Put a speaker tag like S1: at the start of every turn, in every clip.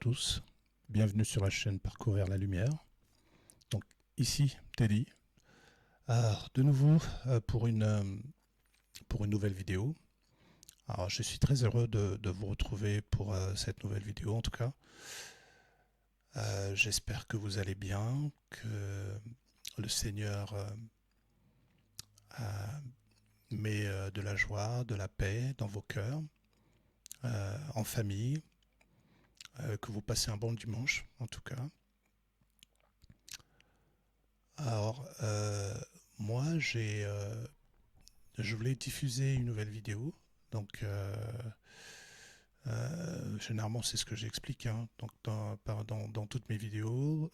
S1: tous, bienvenue sur la chaîne Parcourir la Lumière. Donc ici Teddy, alors de nouveau pour une nouvelle vidéo. Alors je suis très heureux de vous retrouver pour cette nouvelle vidéo en tout cas. J'espère que vous allez bien, que le Seigneur met de la joie, de la paix dans vos cœurs, en famille, que vous passez un bon dimanche en tout cas. Alors, moi, je voulais diffuser une nouvelle vidéo. Donc, généralement, c'est ce que j'explique. Hein. Donc, dans toutes mes vidéos,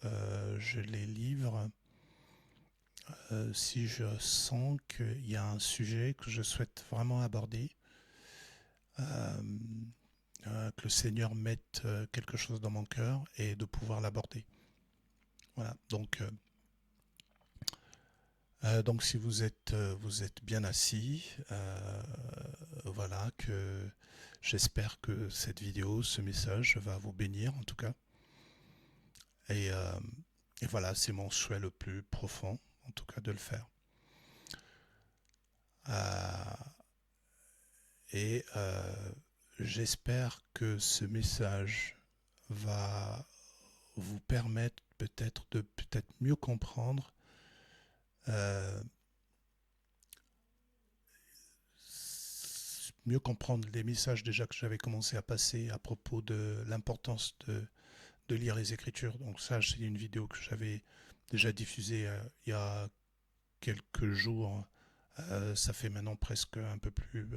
S1: je les livre si je sens qu'il y a un sujet que je souhaite vraiment aborder, que le Seigneur mette quelque chose dans mon cœur et de pouvoir l'aborder. Voilà. Donc si vous êtes bien assis, voilà, que j'espère que cette vidéo, ce message va vous bénir en tout cas. Et voilà, c'est mon souhait le plus profond, en tout cas, de le faire. J'espère que ce message va vous permettre peut-être de mieux comprendre les messages déjà que j'avais commencé à passer à propos de l'importance de lire les Écritures. Donc ça, c'est une vidéo que j'avais déjà diffusée il y a quelques jours. Ça fait maintenant presque un peu plus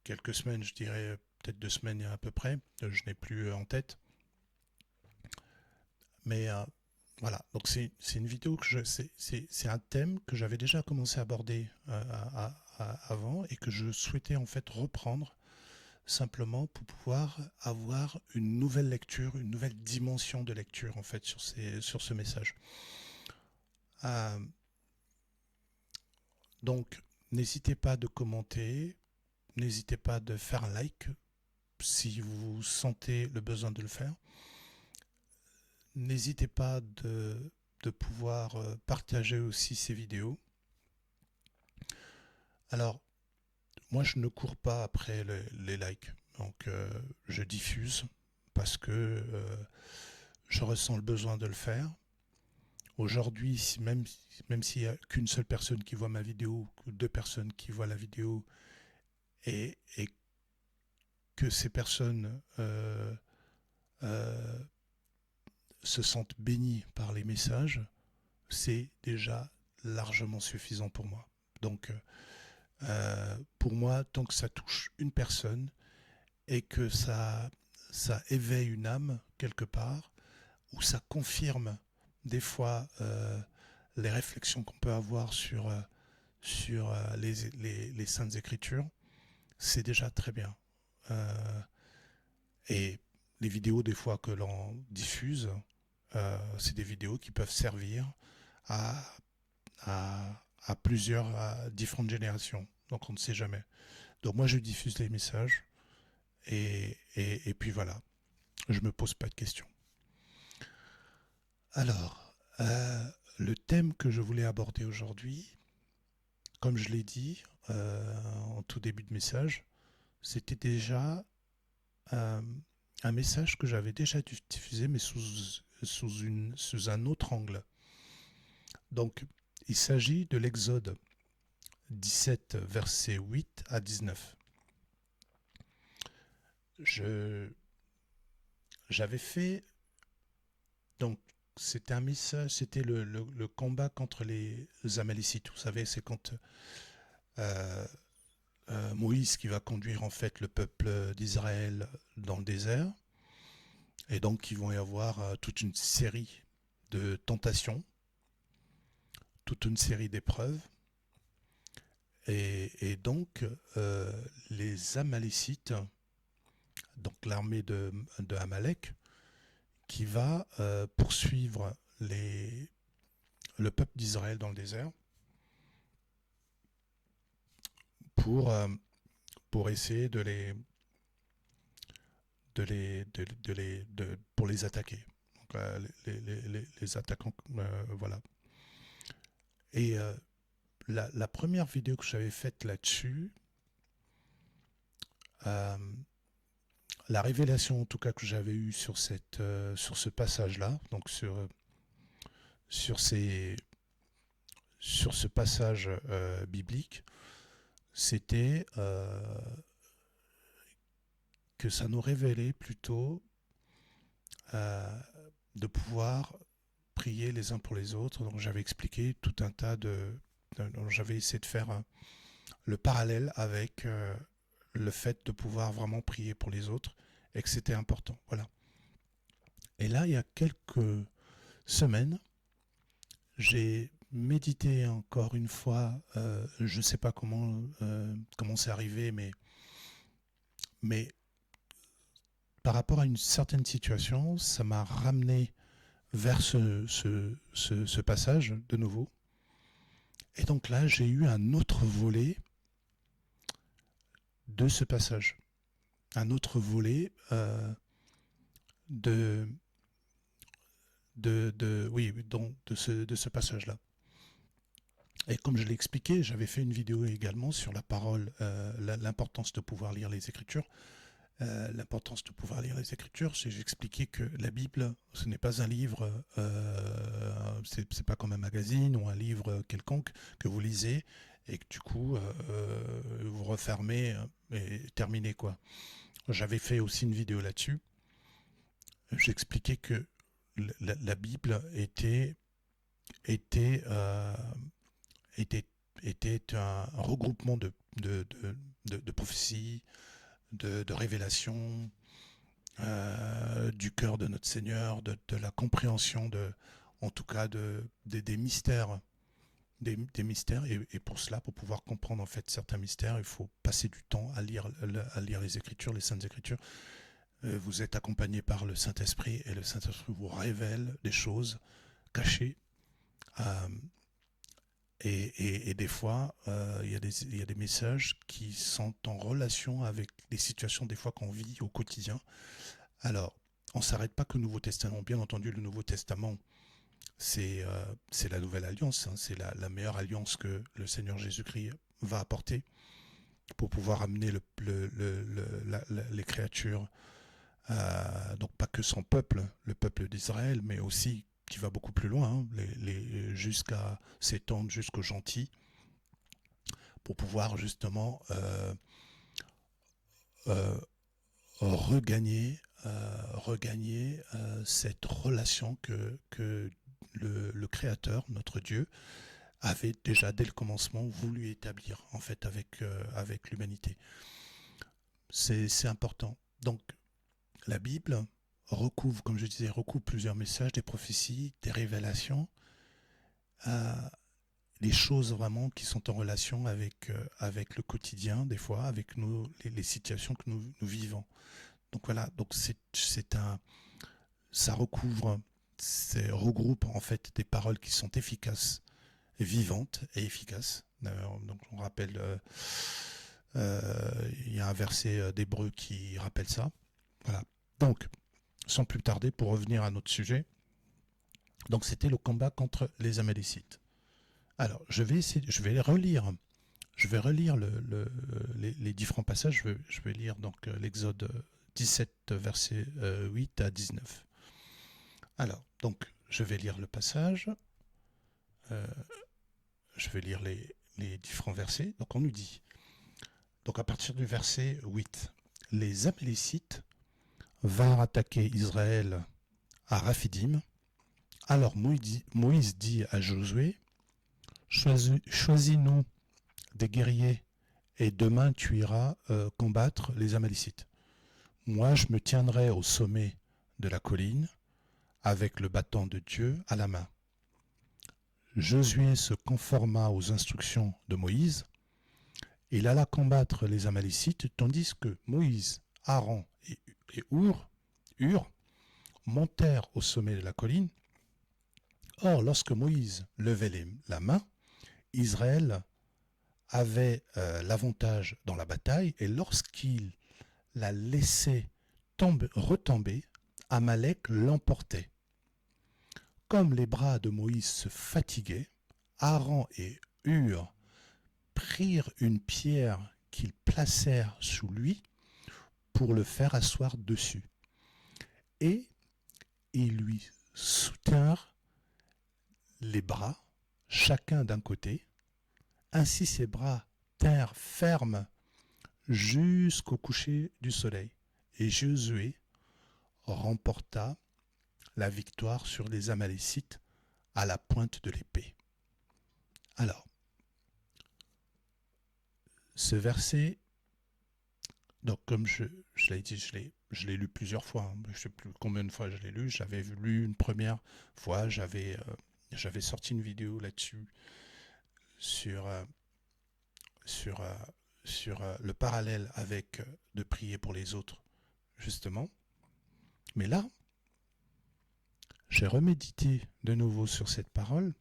S1: quelques semaines, je dirais peut-être 2 semaines à peu près. Je n'ai plus en tête. Mais voilà, donc c'est une vidéo que c'est un thème que j'avais déjà commencé à aborder avant et que je souhaitais en fait reprendre simplement pour pouvoir avoir une nouvelle lecture, une nouvelle dimension de lecture en fait sur ce message. Donc n'hésitez pas de commenter, n'hésitez pas de faire un like si vous sentez le besoin de le faire. N'hésitez pas de pouvoir partager aussi ces vidéos. Alors, moi je ne cours pas après les likes, donc je diffuse parce que je ressens le besoin de le faire. Aujourd'hui, même s'il n'y a qu'une seule personne qui voit ma vidéo, ou 2 personnes qui voient la vidéo, et que ces personnes se sentent bénies par les messages, c'est déjà largement suffisant pour moi. Donc, pour moi, tant que ça touche une personne et que ça éveille une âme quelque part, ou ça confirme des fois les réflexions qu'on peut avoir sur les Saintes Écritures, c'est déjà très bien. Et les vidéos des fois que l'on diffuse, c'est des vidéos qui peuvent servir à plusieurs, à différentes générations. Donc on ne sait jamais. Donc moi je diffuse les messages et puis voilà, je me pose pas de questions. Alors, le thème que je voulais aborder aujourd'hui, comme je l'ai dit en tout début de message, c'était déjà un message que j'avais déjà diffusé mais sous un autre angle. Donc il s'agit de l'Exode 17, versets 8 à 19. J'avais fait, donc c'était un message, c'était le combat contre les Amalécites. Vous savez, c'est quand Moïse qui va conduire en fait le peuple d'Israël dans le désert, et donc ils vont y avoir toute une série de tentations, toute une série d'épreuves, et donc les Amalécites, donc l'armée de Amalek, qui va poursuivre le peuple d'Israël dans le désert pour essayer de pour les attaquer. Donc, les attaquants, voilà. Et la première vidéo que j'avais faite là-dessus, euh, la révélation en tout cas que j'avais eue sur ce passage-là, donc sur ce passage biblique, c'était que ça nous révélait plutôt euh, de pouvoir prier les uns pour les autres. Donc j'avais expliqué tout un tas j'avais essayé de faire le parallèle avec le fait de pouvoir vraiment prier pour les autres et que c'était important. Voilà. Et là, il y a quelques semaines, j'ai médité encore une fois. Je ne sais pas comment c'est arrivé, mais par rapport à une certaine situation, ça m'a ramené vers ce passage de nouveau. Et donc là, j'ai eu un autre volet de ce passage. Un autre volet de ce passage-là. Et comme je l'ai expliqué, j'avais fait une vidéo également sur la parole, l'importance de pouvoir lire les Écritures. L'importance de pouvoir lire les Écritures, c'est j'expliquais que la Bible, ce n'est pas un livre, c'est pas comme un magazine ou un livre quelconque que vous lisez et que du coup vous refermez et terminez quoi. J'avais fait aussi une vidéo là-dessus. J'expliquais que la Bible était, euh, était, était un regroupement de prophéties, de révélations, du cœur de notre Seigneur, de la compréhension en tout cas des mystères, des mystères. Et pour cela, pour pouvoir comprendre en fait certains mystères, il faut passer du temps à lire les Écritures, les Saintes Écritures. Vous êtes accompagné par le Saint-Esprit et le Saint-Esprit vous révèle des choses cachées. Euh, et des fois, il y a des messages qui sont en relation avec des situations des fois qu'on vit au quotidien. Alors, on ne s'arrête pas qu'au Nouveau Testament. Bien entendu, le Nouveau Testament, c'est la nouvelle alliance. Hein, c'est la meilleure alliance que le Seigneur Jésus-Christ va apporter pour pouvoir amener les créatures, donc pas que son peuple, le peuple d'Israël, mais aussi qui va beaucoup plus loin, hein, jusqu'à s'étendre jusqu'aux gentils, pour pouvoir justement euh, regagner cette relation que le Créateur, notre Dieu, avait déjà dès le commencement voulu établir en fait avec l'humanité. C'est important. Donc la Bible recouvre, comme je disais, plusieurs messages, des prophéties, des révélations, des choses vraiment qui sont en relation avec le quotidien, des fois, avec les situations que nous vivons. Donc voilà, donc ça regroupe en fait des paroles qui sont efficaces, vivantes et efficaces. Donc on rappelle, il y a un verset d'Hébreu qui rappelle ça. Voilà. Donc, sans plus tarder, pour revenir à notre sujet, donc c'était le combat contre les Amalécites. Alors, je vais relire les différents passages. Je vais lire donc l'Exode 17, versets 8 à 19. Alors, donc, je vais lire le passage. Je vais lire les différents versets. Donc, on nous dit, donc à partir du verset 8, les Amalécites vinrent attaquer Israël à Raphidim. Alors Moïse dit à Josué, choisis-nous des guerriers et demain tu iras combattre les Amalécites. Moi je me tiendrai au sommet de la colline avec le bâton de Dieu à la main. Josué se conforma aux instructions de Moïse. Il alla combattre les Amalécites tandis que Moïse, Aaron et Hur montèrent au sommet de la colline. Or, lorsque Moïse levait la main, Israël avait l'avantage dans la bataille, et lorsqu'il la laissait retombé, Amalek l'emportait. Comme les bras de Moïse se fatiguaient, Aaron et Hur prirent une pierre qu'ils placèrent sous lui pour le faire asseoir dessus. Et ils lui soutinrent les bras, chacun d'un côté. Ainsi ses bras tinrent fermes jusqu'au coucher du soleil. Et Josué remporta la victoire sur les Amalécites à la pointe de l'épée. Alors, ce verset, donc comme je l'ai dit, je l'ai lu plusieurs fois, je ne sais plus combien de fois je l'ai lu, j'avais lu une première fois, j'avais sorti une vidéo là-dessus sur le parallèle avec de prier pour les autres, justement. Mais là, j'ai remédité de nouveau sur cette parole.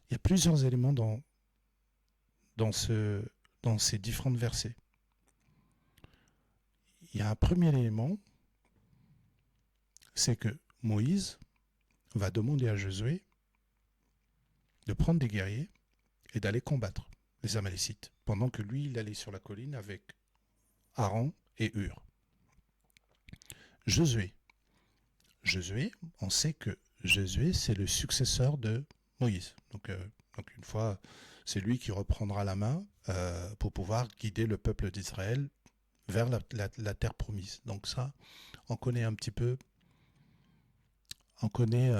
S1: Il y a plusieurs éléments dans ces différents versets. Il y a un premier élément, c'est que Moïse va demander à Josué de prendre des guerriers et d'aller combattre les Amalécites, pendant que lui, il allait sur la colline avec Aaron et Hur. Josué, on sait que Josué, c'est le successeur de Moïse. Donc une fois, c'est lui qui reprendra la main pour pouvoir guider le peuple d'Israël vers la terre promise. Donc ça, on connaît un petit peu, on connaît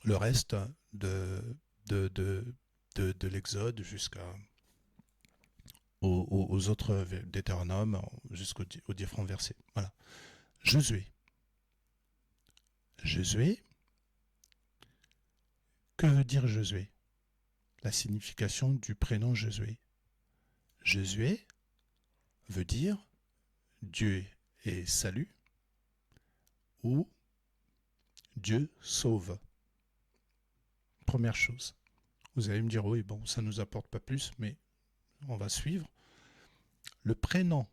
S1: le reste de l'Exode aux autres Deutéronome, jusqu'aux différents versets. Voilà. Josué, que veut dire Josué? La signification du prénom Josué. Josué veut dire Dieu est salut ou Dieu sauve. Première chose. Vous allez me dire, oui, bon, ça ne nous apporte pas plus, mais on va suivre. Le prénom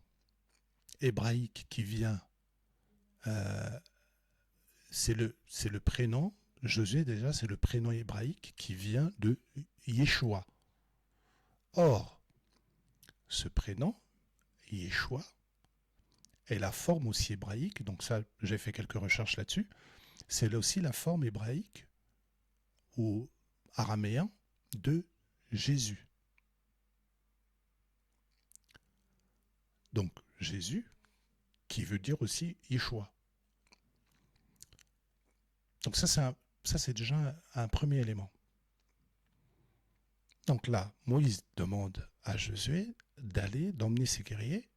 S1: hébraïque qui vient, c'est le prénom, Josué déjà, c'est le prénom hébraïque qui vient de Yeshua. Or, ce prénom, Yeshua, est la forme aussi hébraïque, donc ça, j'ai fait quelques recherches là-dessus, c'est aussi la forme hébraïque ou araméen de Jésus. Donc, Jésus, qui veut dire aussi Yeshua. Donc ça, c'est déjà un premier élément. Donc là, Moïse demande à Josué d'emmener ses guerriers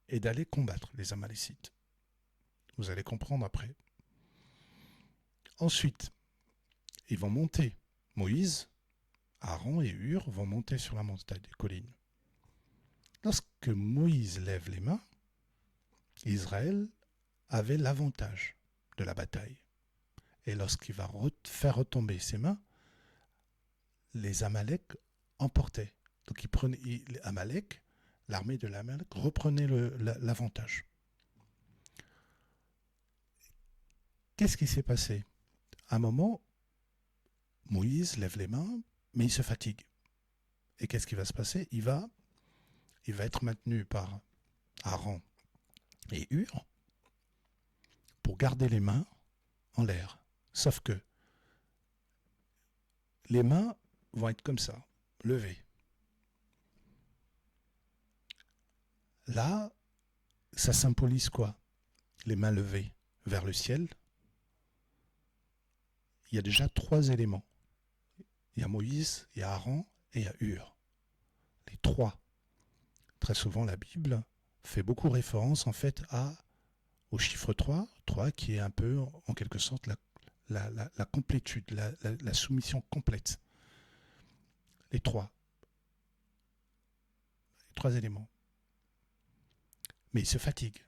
S1: et d'aller combattre les Amalécites. Vous allez comprendre après. Ensuite, ils vont monter. Moïse, Aaron et Hur vont monter sur la montagne des collines. Lorsque Moïse lève les mains, Israël avait l'avantage de la bataille. Et lorsqu'il va faire retomber ses mains, les Amalek emportaient. Donc l'armée de l'Amalek reprenait l'avantage. Qu'est-ce qui s'est passé? À un moment, Moïse lève les mains, mais il se fatigue. Et qu'est-ce qui va se passer? Il va être maintenu par Aaron et Hur pour garder les mains en l'air. Sauf que les mains vont être comme ça, levées. Là, ça symbolise quoi? Les mains levées vers le ciel. Il y a déjà 3 éléments. Il y a Moïse, il y a Aaron et il y a Hur. Les 3. Très souvent, la Bible fait beaucoup référence en fait au chiffre 3 qui est un peu en quelque sorte la complétude, la soumission complète. Les 3 éléments. Mais ils se fatiguent.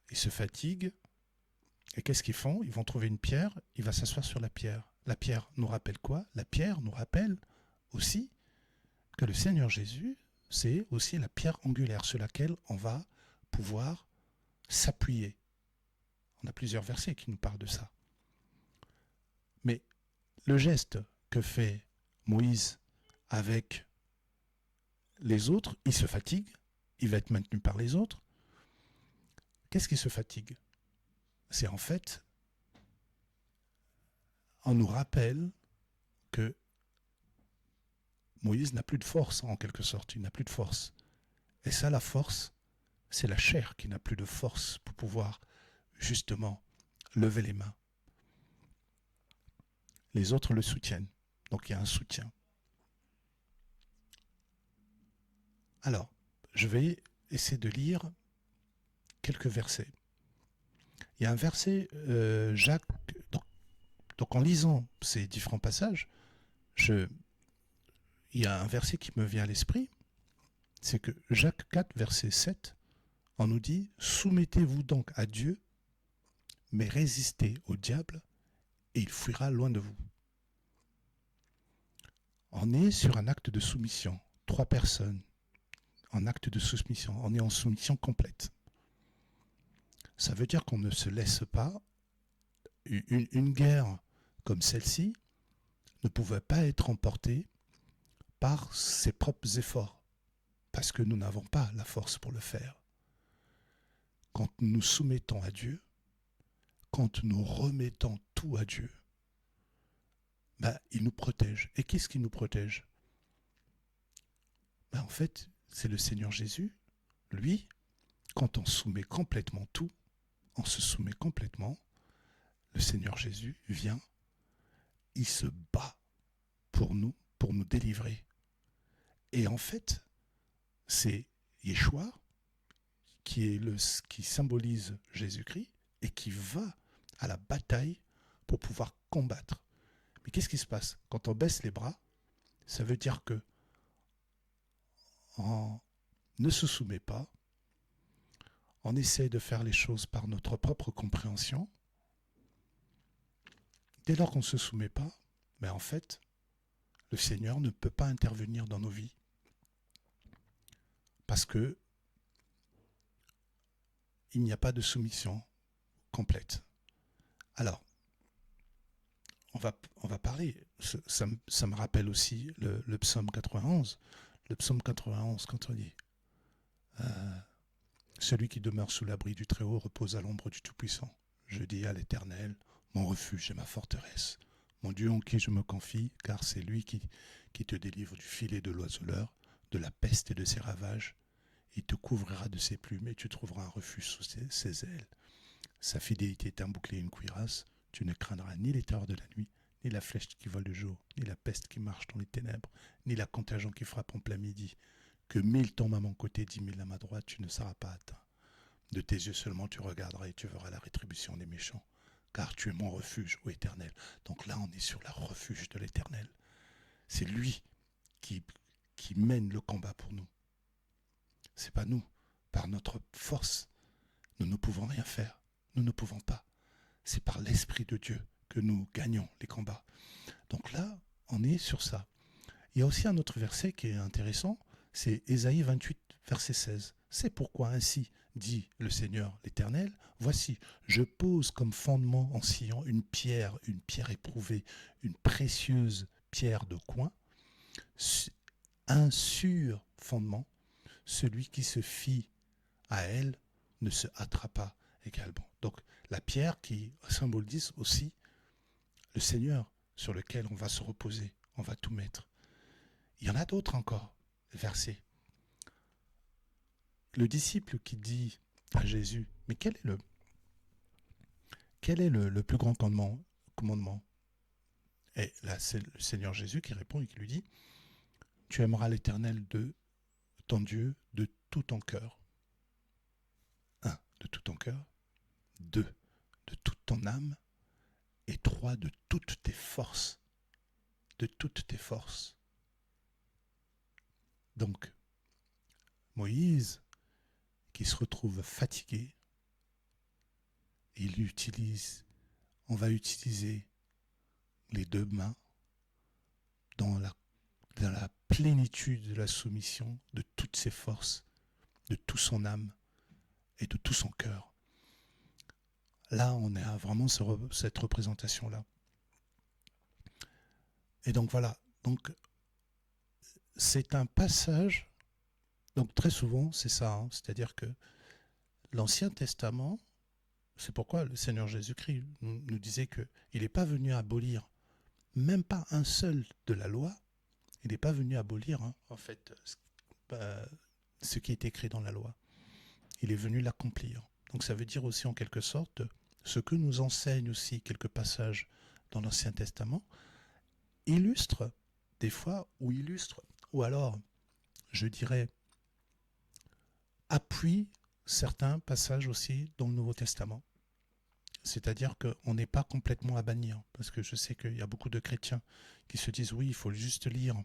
S1: Et qu'est-ce qu'ils font? Ils vont trouver une pierre, il va s'asseoir sur la pierre. La pierre nous rappelle quoi? La pierre nous rappelle aussi que le Seigneur Jésus, c'est aussi la pierre angulaire sur laquelle on va pouvoir s'appuyer. On a plusieurs versets qui nous parlent de ça. Mais le geste que fait Moïse avec les autres, il se fatigue, il va être maintenu par les autres. Qu'est-ce qui se fatigue? C'est en fait, on nous rappelle que Moïse n'a plus de force, en quelque sorte, il n'a plus de force. Et ça, la force, c'est la chair qui n'a plus de force pour pouvoir, justement, lever les mains. Les autres le soutiennent, donc il y a un soutien. Alors, je vais essayer de lire quelques versets. Il y a un verset, Jacques, donc en lisant ces différents passages, il y a un verset qui me vient à l'esprit, c'est que Jacques 4, verset 7, on nous dit « Soumettez-vous donc à Dieu, mais résistez au diable, et il fuira loin de vous. » On est sur un acte de soumission, 3 personnes en acte de soumission, on est en soumission complète. Ça veut dire qu'on ne se laisse pas, une guerre comme celle-ci ne pouvait pas être emportée par ses propres efforts, parce que nous n'avons pas la force pour le faire. Quand nous soumettons à Dieu, quand nous remettons tout à Dieu, il nous protège. Et qu'est-ce qui nous protège? En fait, c'est le Seigneur Jésus. Lui, quand on soumet complètement tout, on se soumet complètement, le Seigneur Jésus vient, il se bat pour nous délivrer. Et en fait, c'est Yeshua qui symbolise Jésus-Christ et qui va à la bataille pour pouvoir combattre. Mais qu'est-ce qui se passe? Quand on baisse les bras, ça veut dire que on ne se soumet pas, on essaie de faire les choses par notre propre compréhension. Dès lors qu'on ne se soumet pas, en fait, le Seigneur ne peut pas intervenir dans nos vies. Parce que il n'y a pas de soumission complète. Alors, on va parler, ça me rappelle aussi le psaume 91. Le psaume 91, quand on dit celui qui demeure sous l'abri du Très-Haut repose à l'ombre du Tout-Puissant. Je dis à l'Éternel, mon refuge et ma forteresse, mon Dieu en qui je me confie, car c'est lui qui te délivre du filet de l'oiseleur, de la peste et de ses ravages. Il te couvrira de ses plumes et tu trouveras un refuge sous ses ailes. Sa fidélité est un bouclier et une cuirasse. Tu ne craindras ni les terreurs de la nuit, ni la flèche qui vole de jour, ni la peste qui marche dans les ténèbres, ni la contagion qui frappe en plein midi. Que 1000 tombent à mon côté, 10 000 à ma droite, tu ne seras pas atteint. De tes yeux seulement tu regarderas et tu verras la rétribution des méchants. Car tu es mon refuge, ô Éternel. Donc là, on est sur le refuge de l'Éternel. C'est lui qui mène le combat pour nous. C'est pas nous. Par notre force, nous ne pouvons rien faire. Nous ne pouvons pas. C'est par l'Esprit de Dieu que nous gagnons les combats. Donc là, on est sur ça. Il y a aussi un autre verset qui est intéressant, c'est Ésaïe 28, verset 16. C'est pourquoi ainsi dit le Seigneur l'Éternel, voici, je pose comme fondement en Sion une pierre éprouvée, une précieuse pierre de coin, un sûr fondement, celui qui se fie à elle ne se hâtera pas également. Donc la pierre qui symbolise aussi le Seigneur sur lequel on va se reposer, on va tout mettre. Il y en a d'autres encore, versets. Le disciple qui dit à Jésus, mais quel est le plus grand commandement? Et là, c'est le Seigneur Jésus qui répond et qui lui dit, tu aimeras l'Éternel de ton Dieu de tout ton cœur. 1. De tout ton cœur. 2. De toute ton âme. Et 3. De toutes tes forces. De toutes tes forces. Donc, Moïse, qui se retrouve fatigué, on va utiliser les 2 mains dans la plénitude de la soumission de toutes ses forces, de toute son âme et de tout son cœur. Là, on a vraiment cette représentation-là. Et donc voilà. Donc c'est un passage. Donc très souvent, c'est ça. Hein, c'est-à-dire que l'Ancien Testament, c'est pourquoi le Seigneur Jésus-Christ nous disait qu'il n'est pas venu abolir même pas un seul de la loi. Il n'est pas venu abolir, hein, en fait, ce qui est écrit dans la loi. Il est venu l'accomplir. Donc ça veut dire aussi en quelque sorte ce que nous enseignent aussi quelques passages dans l'Ancien Testament illustrent des fois, ou alors je dirais appuient certains passages aussi dans le Nouveau Testament. C'est-à-dire qu'on n'est pas complètement à bannir, parce que je sais qu'il y a beaucoup de chrétiens qui se disent oui, il faut juste lire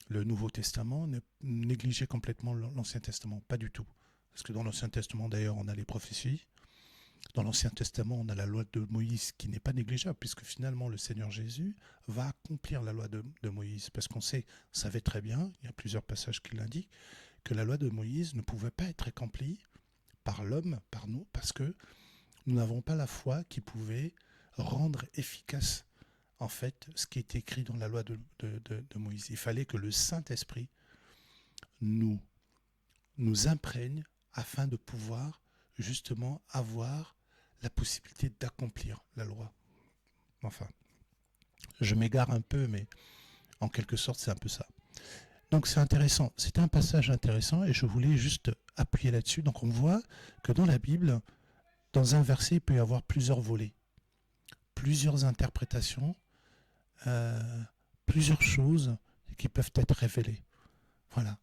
S1: le Nouveau Testament, négliger complètement l'Ancien Testament. Pas du tout. Parce que dans l'Ancien Testament, d'ailleurs, on a les prophéties. Dans l'Ancien Testament, on a la loi de Moïse qui n'est pas négligeable, puisque finalement, le Seigneur Jésus va accomplir la loi de Moïse. Parce qu'on savait très bien, il y a plusieurs passages qui l'indiquent, que la loi de Moïse ne pouvait pas être accomplie par l'homme, par nous, parce que nous n'avons pas la foi qui pouvait rendre efficace en fait ce qui est écrit dans la loi de Moïse. Il fallait que le Saint-Esprit nous imprègne afin de pouvoir justement avoir la possibilité d'accomplir la loi. Enfin, je m'égare un peu, mais en quelque sorte, c'est un peu ça. Donc c'est intéressant, c'était un passage intéressant et je voulais juste appuyer là-dessus. Donc on voit que dans la Bible, dans un verset, il peut y avoir plusieurs volets, plusieurs interprétations, plusieurs choses qui peuvent être révélées. Voilà.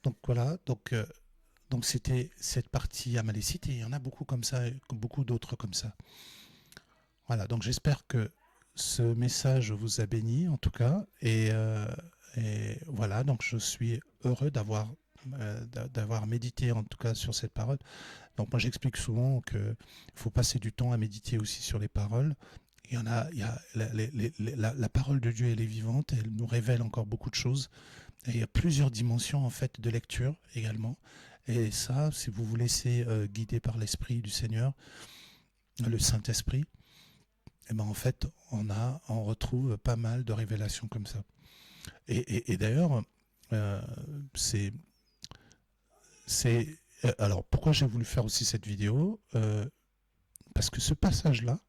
S1: Donc c'était cette partie amalécite et il y en a beaucoup comme ça, beaucoup d'autres comme ça. Voilà, donc j'espère que ce message vous a béni en tout cas et voilà, donc je suis heureux d'avoir médité en tout cas sur cette parole. Donc moi j'explique souvent qu'il faut passer du temps à méditer aussi sur les paroles. Il y a la parole de Dieu, elle est vivante, elle nous révèle encore beaucoup de choses. Et il y a plusieurs dimensions en fait de lecture également. Et ça, si vous vous laissez guider par l'Esprit du Seigneur, le Saint-Esprit, et ben en fait, on retrouve pas mal de révélations comme ça. Et d'ailleurs, euh, c'est, alors pourquoi j'ai voulu faire aussi cette vidéo parce que ce passage-là,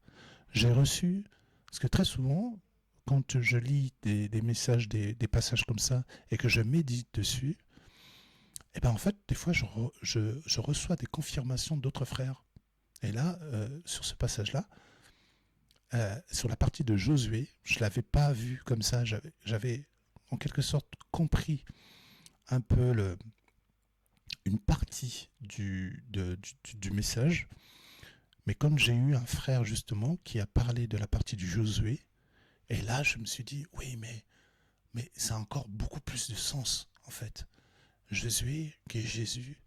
S1: j'ai reçu, parce que très souvent, quand je lis des messages, des passages comme ça, et que je médite dessus, et ben en fait, des fois, je reçois des confirmations d'autres frères. Et là, sur ce passage-là, sur la partie de Josué, je ne l'avais pas vu comme ça. J'avais en quelque sorte compris un peu une partie du message. Mais comme j'ai eu un frère justement qui a parlé de la partie du Josué, et là je me suis dit, oui, mais ça a encore beaucoup plus de sens en fait. Josué qui est Jésus,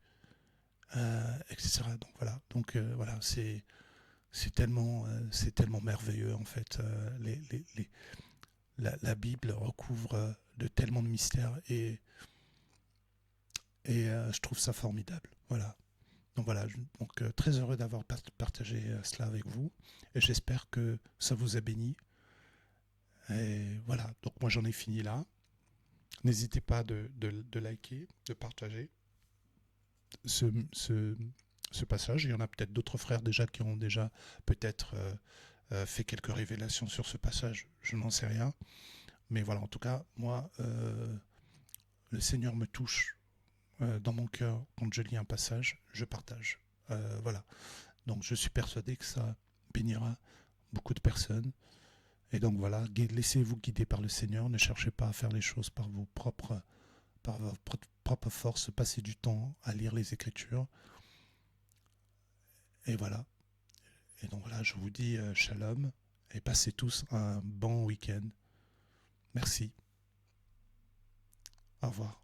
S1: etc. Donc voilà, c'est tellement merveilleux en fait. La Bible recouvre de tellement de mystères et je trouve ça formidable. Voilà. Donc voilà, très heureux d'avoir partagé cela avec vous et j'espère que ça vous a béni. Et voilà, donc moi j'en ai fini là. N'hésitez pas de liker, de partager ce, ce, ce passage. Il y en a peut-être d'autres frères déjà qui ont déjà peut-être fait quelques révélations sur ce passage. Je n'en sais rien. Mais voilà, en tout cas, moi, le Seigneur me touche dans mon cœur quand je lis un passage, je partage. Voilà. Donc je suis persuadé que ça bénira beaucoup de personnes. Et donc voilà, laissez-vous guider par le Seigneur. Ne cherchez pas à faire les choses par vos propres forces. Passez du temps à lire les Écritures. Et voilà. Et donc voilà, je vous dis shalom et passez tous un bon week-end. Merci. Au revoir.